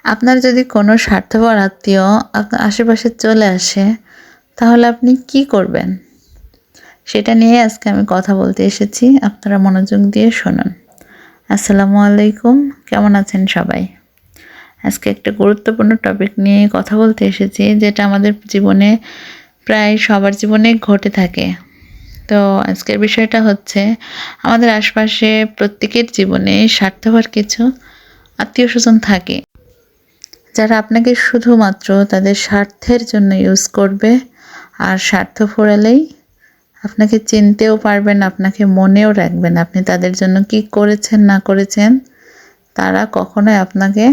আপনার যদি কোনো স্বার্থপর আত্মীয় আপনার আশেপাশে চলে আসে, তাহলে আপনি কি করবেন? সেটা নিয়ে আজকে আমি কথা বলতে এসেছি। আপনারা মনোযোগ দিয়ে শুনুন। আসসালামু আলাইকুম। কেমন আছেন সবাই? আজকে একটা গুরুত্বপূর্ণ টপিক নিয়ে কথা বলতে এসেছি, যেটা আমাদের জীবনে প্রায় সবার জীবনে ঘটে থাকে। তো আজকের বিষয়টা হচ্ছে, আমাদের আশপাশে প্রত্যেকের জীবনে স্বার্থপর কিছু আত্মীয়স্বজন থাকে, যারা আপনাকে শুধুমাত্র তাদের স্বার্থের জন্য ইউজ করবে। আর স্বার্থ ফুরালেই আপনাকে চিনতেও পারবেন, আপনাকে মনেও রাখবেন। আপনি তাদের জন্য কি করেছেন না করেছেন তারা কখনোই আপনাকে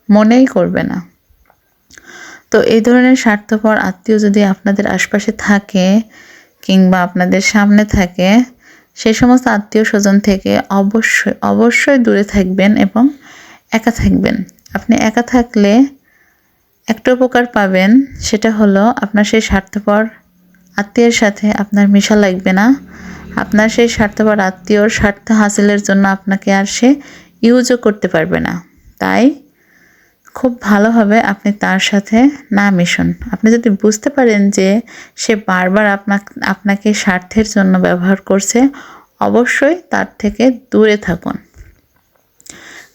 মনেই করবে না। তো এই ধরনের স্বার্থপর আত্মীয় যদি আপনাদের আশপাশে থাকে কিংবা আপনাদের সামনে থাকে, সেই সমস্ত আত্মীয় স্বজন থেকে অবশ্যই দূরে থাকবেন এবং একা থাকবেন। আপনি একা থাকলে একটা উপকার পাবেন, সেটা হলো আপনার সেই স্বার্থপর আত্মীয়ের সাথে আপনার মেশা লাগবে না। আপনার সেই স্বার্থপর আত্মীয়র স্বার্থ হাসিলের জন্য আপনাকে আর সে ইউজও করতে পারবে না। তাই খুব ভালো হবে আপনি তার সাথে না মিশুন। আপনি যদি বুঝতে পারেন যে সে বারবার আপনাকে স্বার্থের জন্য ব্যবহার করছে, অবশ্যই তার থেকে দূরে থাকুন।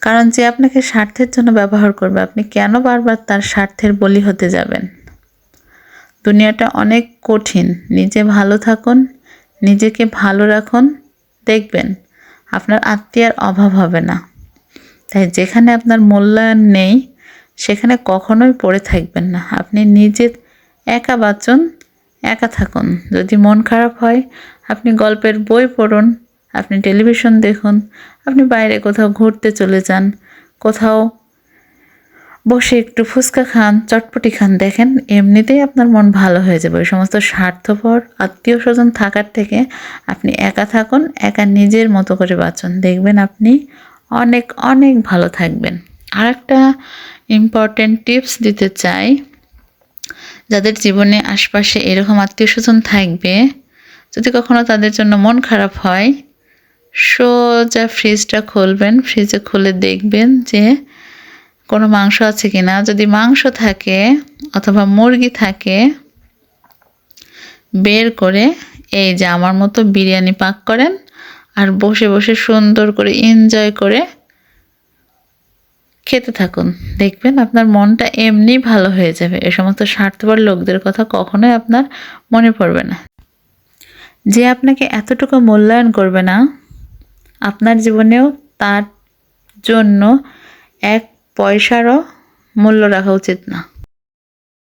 কারণ যে আপনাকে স্বার্থের জন্য ব্যবহার করবে, আপনি কেন বারবার তার স্বার্থের বলি হতে যাবেন? দুনিয়াটা অনেক কঠিন। নিজে ভালো থাকুন, নিজেকে ভালো রাখুন, দেখবেন আপনার আত্মীয়ের অভাব হবে না। তাই যেখানে আপনার মূল্যায়ন নেই, সেখানে কখনোই পড়ে থাকবেন না। আপনি নিজে একা বাঁচুন, একা থাকুন। যদি মন খারাপ হয়, আপনি গল্পের বই পড়ুন, আপনি টেলিভিশন দেখুন, আপনি বাইরে কোথাও ঘুরতে চলে যান, কোথাও বসে একটু ফুচকা খান, চটপটি খান, দেখেন এমনিতেই আপনার মন ভালো হয়ে যাবে। ওই সমস্ত স্বার্থপর আত্মীয় স্বজন থাকার থেকে আপনি একা থাকুন, একা নিজের মতো করে বাঁচুন, দেখবেন আপনি অনেক অনেক ভালো থাকবেন। আর একটা ইম্পর্টেন্ট টিপস দিতে চাই, যাদের জীবনে আশপাশে এরকম আত্মীয় স্বজন থাকবে, যদি কখনো তাদের জন্য মন খারাপ হয়, সোজা ফ্রিজটা খুলবেন, ফ্রিজে খুলে দেখবেন যে কোনো মাংস আছে কিনা। যদি মাংস থাকে অথবা মুরগি থাকে, বের করে এই যে আমার মতো বিরিয়ানি পাক করেন, আর বসে বসে সুন্দর করে এনজয় করে খেতে থাকুন। দেখবেন আপনার মনটা এমনি ভালো হয়ে যাবে। এই সমস্ত স্বার্থপর লোকদের কথা কখনোই আপনার মনে পড়বে না। যে আপনাকে এতটুকু মূল্যায়ন করবে না, আপনার জীবনেও তার জন্য এক পয়সারও মূল্য রাখা উচিত না।